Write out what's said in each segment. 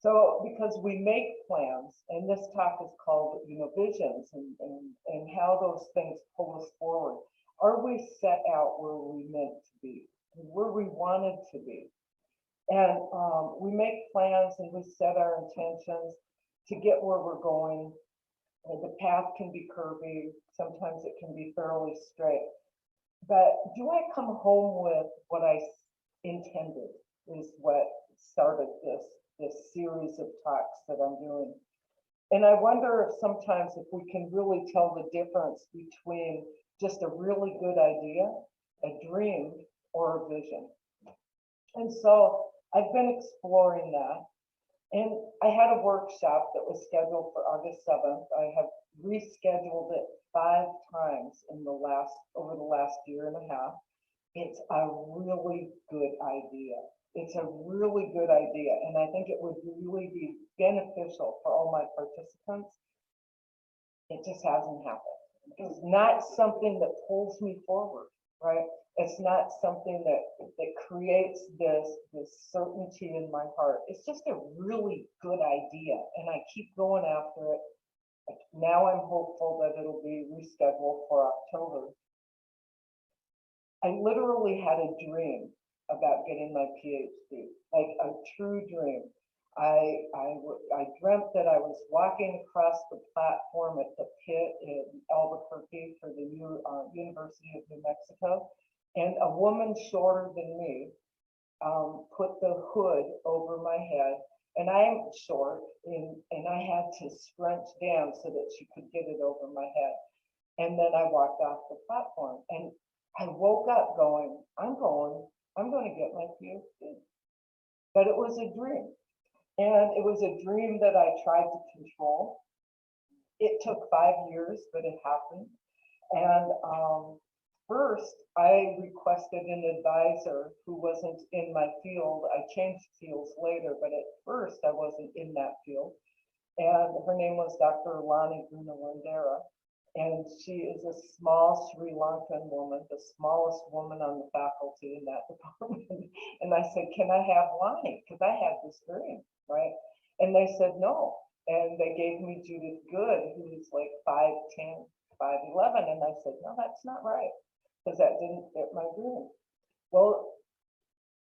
So because we make plans, and this talk is called, visions and how those things pull us forward. Are we set out where we meant to be, where we wanted to be? And we make plans and we set our intentions to get where we're going. And the path can be curvy, sometimes it can be fairly straight. But do I come home with what I intended is what started this series of talks that I'm doing. And I wonder if sometimes if we can really tell the difference between just a really good idea, a dream, or a vision. And so I've been exploring that. And I had a workshop that was scheduled for August 7th. I have rescheduled it 5 times over the last year and a half. It's a really good idea. It's a really good idea. And I think it would really be beneficial for all my participants. It just hasn't happened. It's not something that pulls me forward, right? It's not something that creates this certainty in my heart. It's just a really good idea, and I keep going after it. Now I'm hopeful that it'll be rescheduled for October. I literally had a dream about getting my PhD, like a true dream. I dreamt that I was walking across the platform at the pit in Albuquerque for the University of New Mexico, and a woman shorter than me put the hood over my head, and I'm short, and I had to scrunch down so that she could get it over my head. And then I walked off the platform, and I woke up going, I'm going to get my PhD. But it was a dream. And it was a dream that I tried to control. It took 5 years, but it happened. And first, I requested an advisor who wasn't in my field. I changed fields later, but at first I wasn't in that field. And her name was Dr. Lani Gunawandera. And she is a small Sri Lankan woman, the smallest woman on the faculty in that department. And I said, can I have Lani? Because I had this dream, right? And they said no. And they gave me Judith Good, who's like 5'10", 5'11". And I said, no, that's not right, because that didn't fit my dream. Well,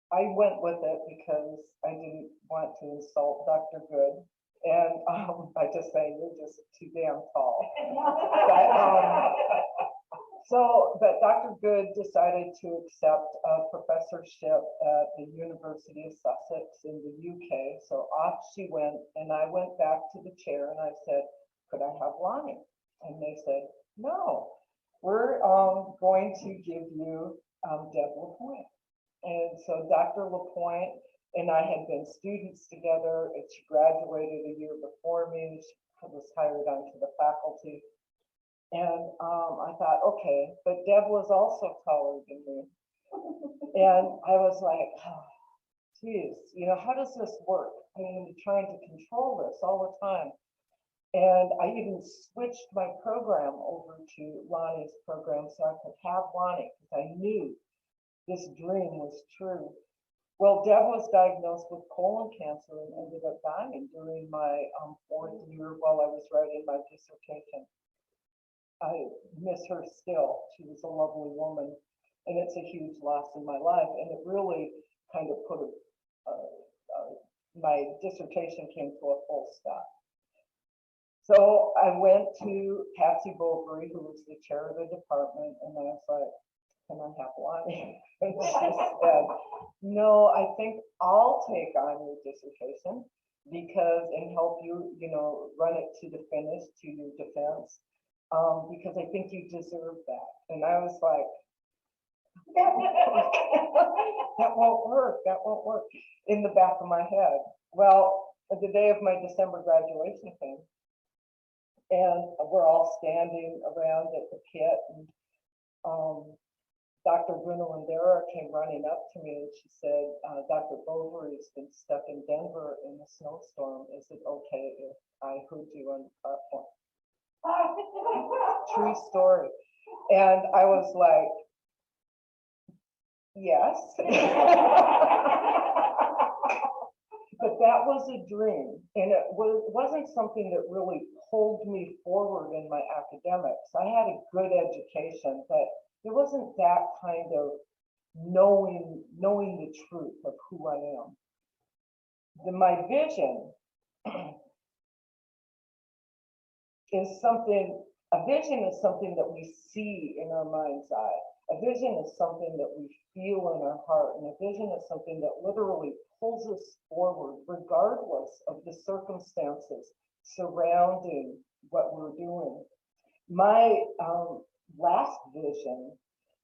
I went with it because I didn't want to insult Dr. Good. And I just say, you're just too damn tall. But Dr. Good decided to accept a professorship at the University of Sussex in the UK. So off she went, and I went back to the chair and I said, could I have Lani? And they said, no, we're going to give you Deb LaPointe. And so Dr. LaPointe and I had been students together, and she graduated a year before me. She was hired onto the faculty. And I thought, okay, but Deb was also taller than me. And I was like, oh, geez, how does this work? I'm trying to control this all the time. And I even switched my program over to Lani's program so I could have Lani, because I knew this dream was true. Well, Deb was diagnosed with colon cancer and ended up dying during my 4th year while I was writing my dissertation. I miss her still. She was a lovely woman, and it's a huge loss in my life. And it really kind of put my dissertation came to a full stop. So I went to Patsy Bovary, who was the chair of the department, and I was like, can I have Lani? And she said, no, I think I'll take on your dissertation and help you, run it to the finish, to your defense, because I think you deserve that. And I was like, that won't work, in the back of my head. Well, the day of my December graduation came, and we're all standing around at the pit, and Dr. Gunawandera came running up to me and she said, Dr. Bovary has been stuck in Denver in a snowstorm. Is it okay if I heard you on the platform? True story. And I was like, yes. but that was a dream, and it wasn't something that really pulled me forward in my academics. I had a good education, but it wasn't that kind of knowing the truth of who I am. My vision is something, a vision is something that we see in our mind's eye. A vision is something that we feel in our heart, and a vision is something that literally pulls us forward regardless of the circumstances surrounding what we're doing. My last vision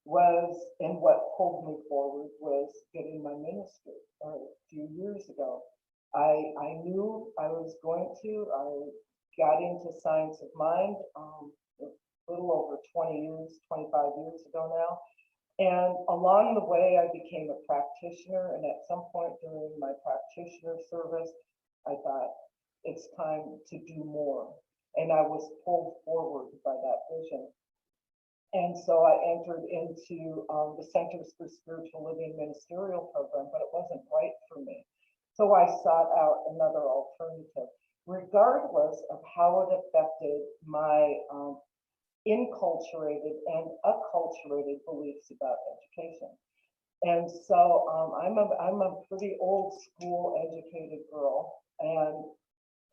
was, and what pulled me forward was getting my ministry a few years ago. I knew I was going to. I got into science of mind a little over 20 years, 25 years ago now. And along the way, I became a practitioner. And at some point during my practitioner service, I thought, it's time to do more. And I was pulled forward by that vision. And so I entered into the Centers for Spiritual Living Ministerial Program, but it wasn't right for me. So I sought out another alternative, regardless of how it affected my inculturated and acculturated beliefs about education. And so I'm a pretty old school educated girl, and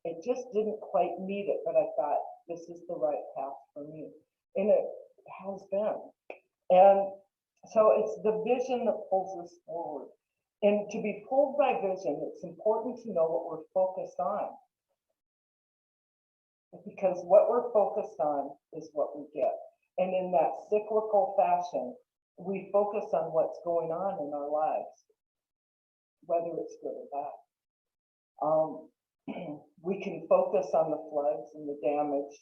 it just didn't quite meet it, but I thought this is the right path for me. And it has been. And so it's the vision that pulls us forward. And to be pulled by vision, it's important to know what we're focused on. Because what we're focused on is what we get. And in that cyclical fashion, we focus on what's going on in our lives, whether it's good or bad. We can focus on the floods and the damage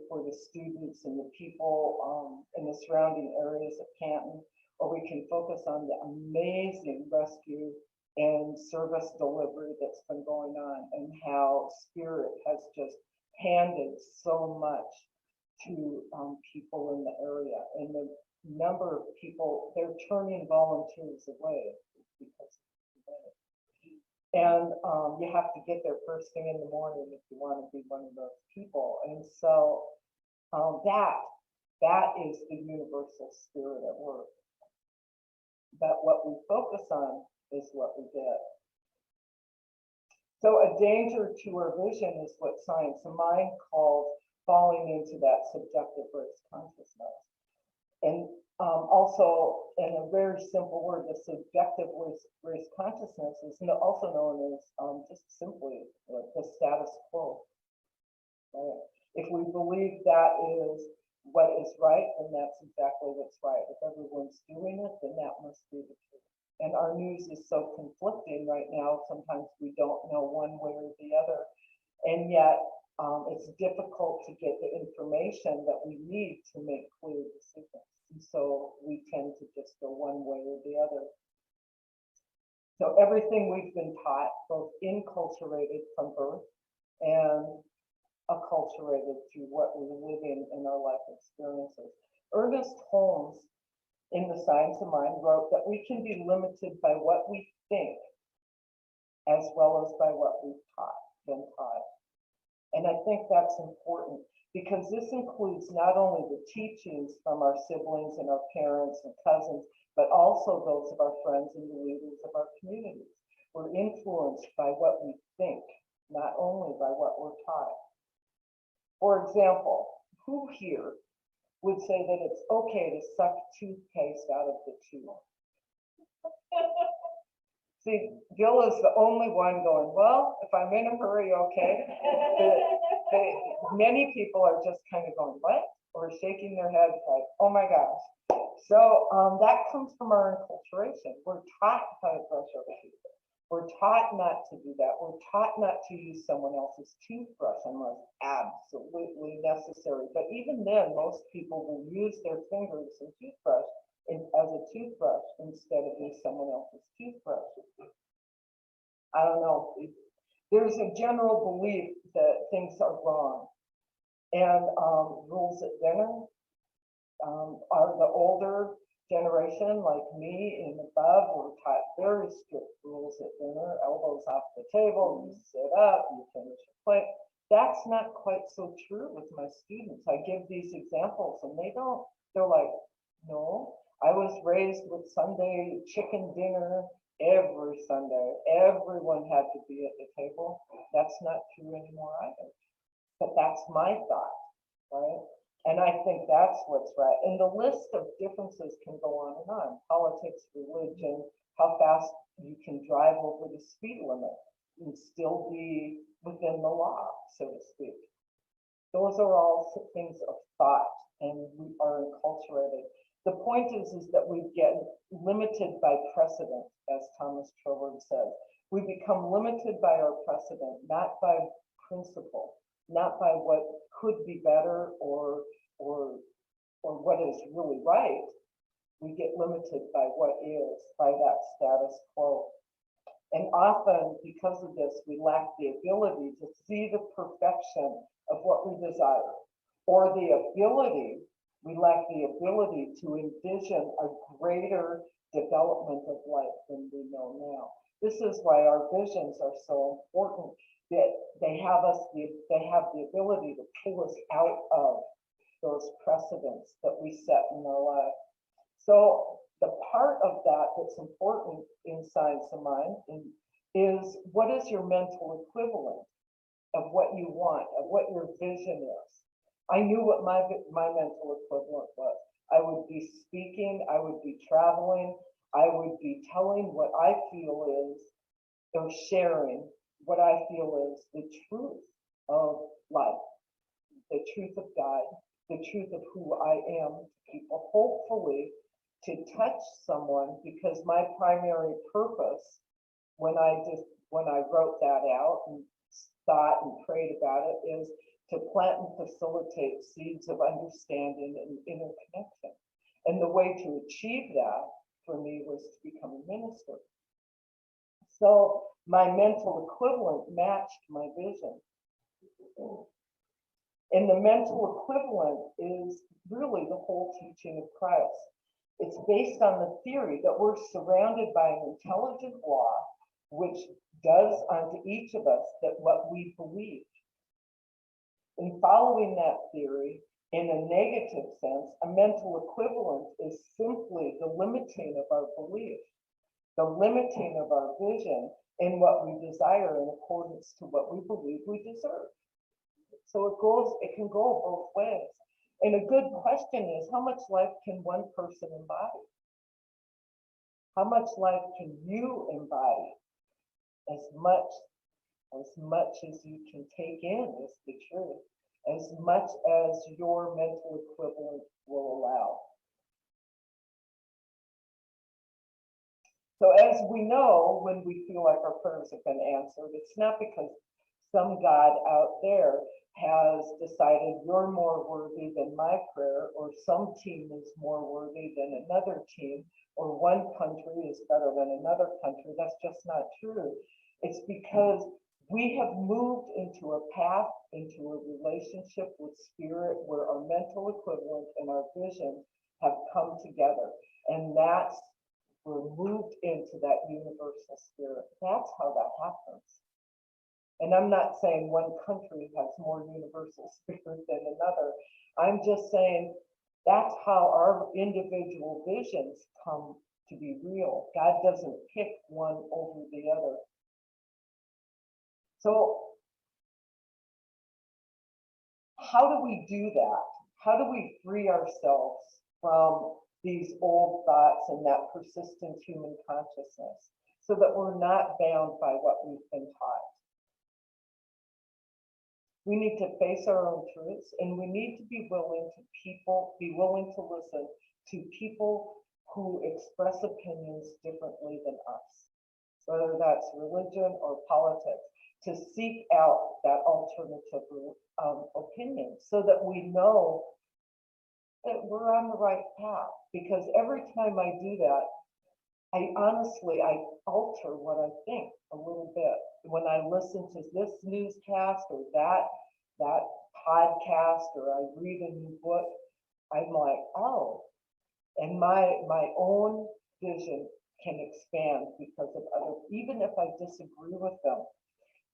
for the students and the people in the surrounding areas of Canton, or we can focus on the amazing rescue and service delivery that's been going on, and how Spirit has just handed so much to people in the area, and the number of people, they're turning volunteers away because of it. And you have to get there first thing in the morning if you want to be one of those people. And so that is the universal spirit at work. That what we focus on is what we get. So a danger to our vision is what science of mind calls falling into that subjective race consciousness. And also, in a very simple word, the subjective race consciousness is also known as just simply the status quo. Right? If we believe that is what is right, then that's exactly what's right. If everyone's doing it, then that must be the truth. And our news is so conflicting right now, sometimes we don't know one way or the other. And yet, it's difficult to get the information that we need to make clear decisions. And so we tend to just go one way or the other. So everything we've been taught, both inculturated from birth and acculturated through what we're living in our life experiences. Ernest Holmes, in The Science of Mind, wrote that we can be limited by what we think as well as by what we've been taught. And I think that's important, because this includes not only the teachings from our siblings and our parents and cousins, but also those of our friends and the leaders of our communities. We're influenced by what we think, not only by what we're taught. For example, who here would say that it's okay to suck toothpaste out of the tube? See, Gil is the only one going, well, if I'm in a hurry, okay. Many people are just kind of going, what? Or shaking their heads like, oh my gosh. So that comes from our enculturation. We're taught how to brush our teeth. We're taught not to do that. We're taught not to use someone else's toothbrush unless absolutely necessary. But even then, most people will use their fingers and toothbrush as a toothbrush instead of use someone else's toothbrush. I don't know. There's a general belief that things are wrong. And rules at dinner are the older generation like me and above were taught very strict rules at dinner, elbows off the table, you sit up, you finish your plate. That's not quite so true with my students. I give these examples and they're like, no, I was raised with Sunday chicken dinner every Sunday. Everyone had to be at the table. That's not true anymore either. But that's my thought, right? And I think that's what's right. And the list of differences can go on and on. Politics, religion, how fast you can drive over the speed limit and still be within the law, so to speak. Those are all things of thought, and we are enculturated. The point is that we get limited by precedent, as Thomas Troward says. We become limited by our precedent, not by principle, not by what could be better or what is really right. We get limited by what is, by that status quo. And often, because of this, we lack the ability to see the perfection of what we desire, or we lack the ability to envision a greater development of life than we know now. This is why our visions are so important, that they have the ability to pull us out of those precedents that we set in our life. So the part of that that's important in science of mind is what is your mental equivalent of what you want, of what your vision is. I knew what my mental equivalent was. I would be speaking, I would be traveling, I would be telling what I feel is, or sharing what I feel is the truth of life, the truth of God, the truth of who I am to people, hopefully to touch someone, because my primary purpose when I wrote that out and thought and prayed about it is to plant and facilitate seeds of understanding and interconnection. And the way to achieve that for me was to become a minister. So my mental equivalent matched my vision. And the mental equivalent is really the whole teaching of Christ. It's based on the theory that we're surrounded by an intelligent law which does unto each of us that what we believe. In following that theory, in a negative sense, a mental equivalent is simply the limiting of our belief, the limiting of our vision in what we desire in accordance to what we believe we deserve. So it can go both ways. And a good question is, how much life can one person embody? How much life can you embody? As much as you can take in is the truth, as much as your mental equivalent will allow. So as we know, when we feel like our prayers have been answered, it's not because some God out there has decided you're more worthy than my prayer, or some team is more worthy than another team, or one country is better than another country. That's just not true. It's because we have moved into a path, into a relationship with spirit where our mental equivalent and our vision have come together. And we're moved into that universal spirit. That's how that happens. And I'm not saying one country has more universal spirit than another. I'm just saying that's how our individual visions come to be real. God doesn't pick one over the other. So how do we do that? How do we free ourselves from these old thoughts and that persistent human consciousness so that we're not bound by what we've been taught? We need to face our own truths, and we need to be willing to listen to people who express opinions differently than us, whether that's religion or politics, to seek out that alternative opinion so that we know that we're on the right path. Because every time I do that, I alter what I think a little bit. When I listen to this newscast or that podcast, or I read a new book, I'm like, oh, And my own vision can expand because of others, even if I disagree with them.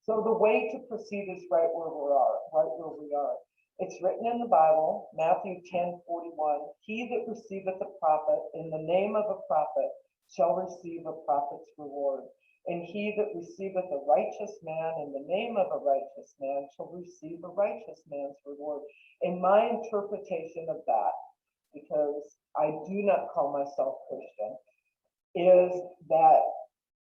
So the way to proceed is right where we are, right where we are. It's written in the Bible, Matthew 10:41, he that receiveth a prophet in the name of a prophet shall receive a prophet's reward. And he that receiveth a righteous man in the name of a righteous man shall receive a righteous man's reward. In my interpretation of that, because I do not call myself Christian, is that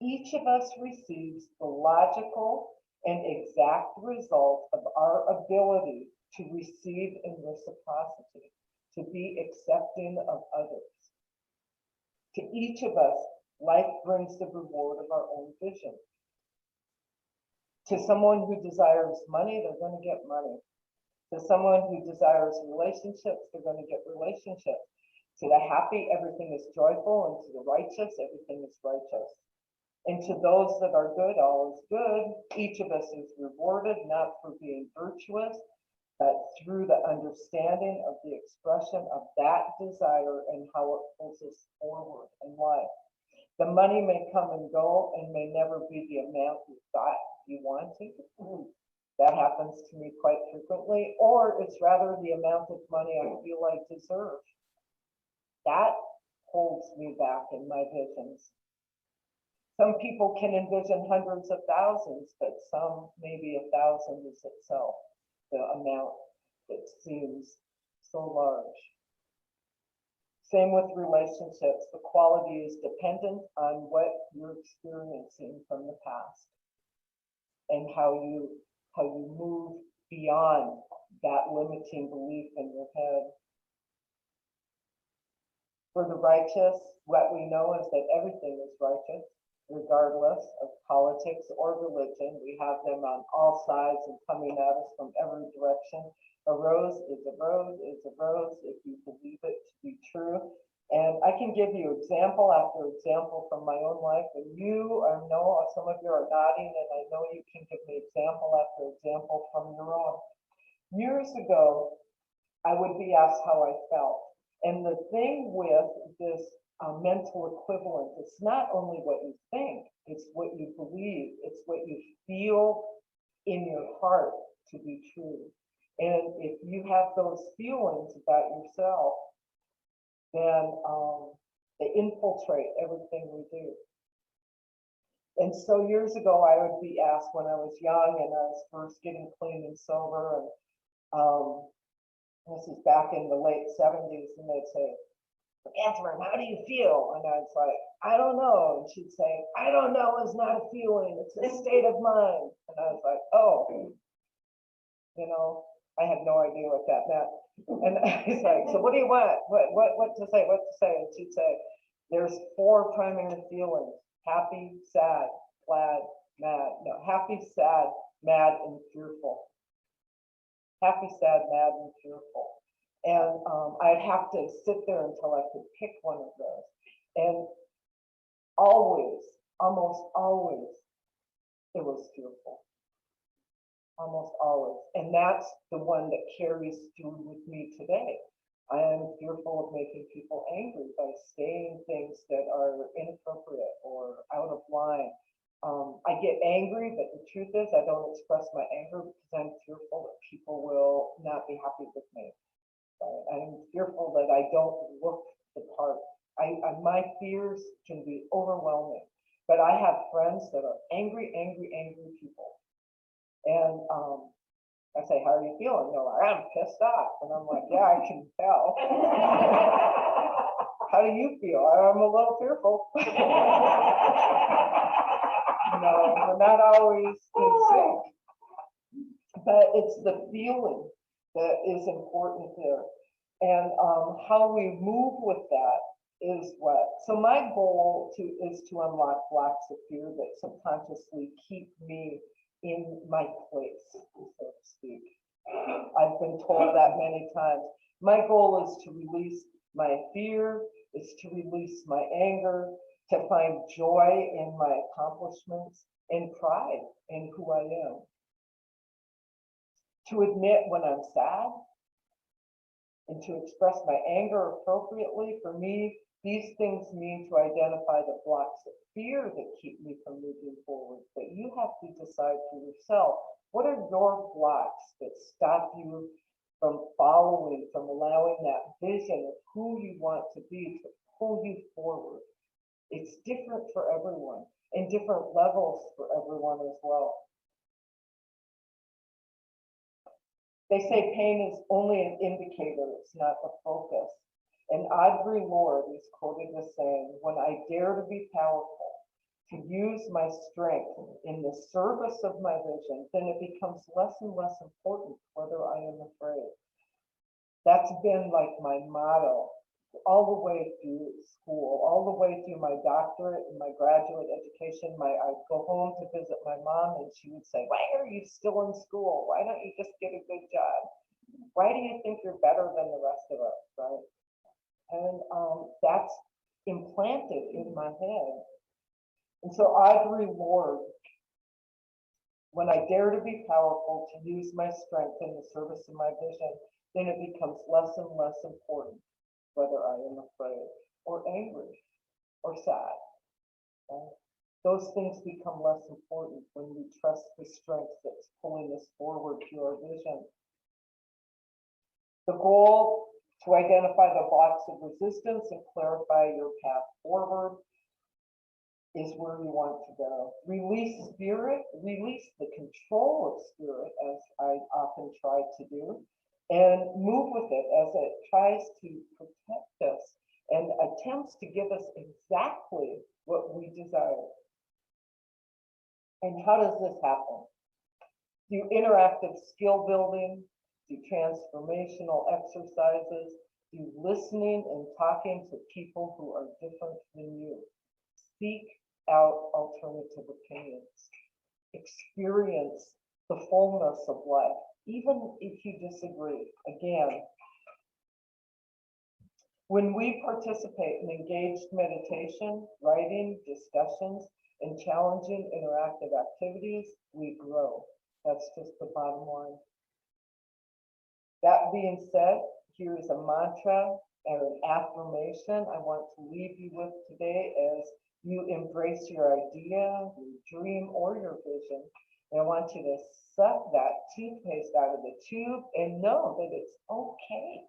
each of us receives the logical and exact result of our ability to receive in reciprocity, to be accepting of others. To each of us, life brings the reward of our own vision. To someone who desires money, they're going to get money. To someone who desires relationships, they're going to get relationships. To the happy, everything is joyful, and to the righteous, everything is righteous. And to those that are good, all is good. Each of us is rewarded not for being virtuous, but through the understanding of the expression of that desire and how it pulls us forward in life. The money may come and go and may never be the amount you thought you wanted. That happens to me quite frequently, or it's rather the amount of money I feel I deserve. That holds me back in my visions. Some people can envision hundreds of thousands, but some maybe 1,000 is itself the amount that seems so large. Same with relationships. The quality is dependent on what you're experiencing from the past and how you move beyond that limiting belief in your head. For the righteous, what we know is that everything is righteous, regardless of politics or religion. We have them on all sides and coming at us from every direction. A rose is a rose is a rose if you believe it to be true. And I can give you example after example from my own life. And I know some of you are nodding, and I know you can give me example after example from your own. Years ago, I would be asked how I felt. And the thing with this mental equivalent, it's not only what you think, it's what you believe, it's what you feel in your heart to be true. And if you have those feelings about yourself, then they infiltrate everything we do. And so years ago, I would be asked when I was young and I was first getting clean and sober, and this is back in the late 70s, and they'd say, Katherine, how do you feel? And I was like, I don't know. And she'd say, I don't know is not a feeling, it's a state of mind. And I was like, oh, I had no idea what that meant. And I was like, so what do you want? What to say? What to say? And she'd say, there's 4 primary feelings: happy, sad, glad, mad. No, happy, sad, mad, and fearful. Happy, sad, mad, and fearful. And I'd have to sit there until I could pick one of those. And always, almost always, it was fearful. Almost always. And that's the one that carries through with me today. I am fearful of making people angry by saying things that are inappropriate or out of line. I get angry, but the truth is I don't express my anger because I'm fearful that people will not be happy with me. I'm fearful that I don't look the part. My fears can be overwhelming, but I have friends that are angry people. And I say, how are you feeling? They're like, I'm pissed off. And I'm like, yeah, I can tell. How do you feel? I'm a little fearful. No, we're not always in sync. But it's the feeling that is important there. And how we move with that is what. So my goal is to unlock blocks of fear that subconsciously keep me in my place, so to speak. I've been told that many times. My goal is to release my fear, is to release my anger, to find joy in my accomplishments and pride in who I am. To admit when I'm sad, and to express my anger appropriately. For me, these things mean to identify the blocks of fear that keep me from moving forward. But you have to decide for yourself, what are your blocks that stop you from following, from allowing that vision of who you want to be to pull you forward? It's different for everyone and different levels for everyone as well. They say pain is only an indicator, it's not the focus. And Audre Lorde is quoted as saying, when I dare to be powerful, to use my strength in the service of my vision, then it becomes less and less important whether I am afraid. That's been like my motto all the way through school, all the way through my doctorate and my graduate education. I'd go home to visit my mom and she would say, why are you still in school? Why don't you just get a good job? Why do you think you're better than the rest of us, right? And that's implanted in my head. And so Audre Lorde, when I dare to be powerful, to use my strength in the service of my vision, then it becomes less and less important whether I am afraid or angry or sad. Right? Those things become less important when we trust the strength that's pulling us forward to our vision. The goal, to identify the blocks of resistance and clarify your path forward, is where you want to go. Release spirit, release the control of spirit, as I often try to do, and move with it as it tries to protect us and attempts to give us exactly what we desire. And how does this happen? Through interactive skill building, through transformational exercises, through listening and talking to people who are different than you. Seek out alternative opinions. Experience the fullness of life, even if you disagree. Again, when we participate in engaged meditation, writing, discussions, and challenging interactive activities, we grow. That's just the bottom line. That being said, here is a mantra and an affirmation I want to leave you with today as you embrace your idea, your dream, or your vision. And I want you to suck that toothpaste out of the tube and know that it's okay.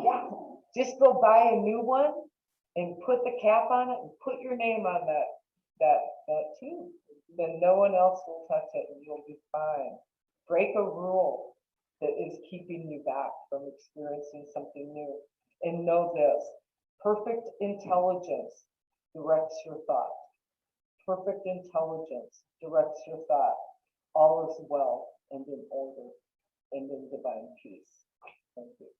Yeah. Just go buy a new one and put the cap on it and put your name on that tube. Then no one else will touch it and you'll be fine. Break a rule that is keeping you back from experiencing something new. And know this, perfect intelligence directs your thought. Perfect intelligence directs your thought. All is well and in order and in divine peace. Thank you.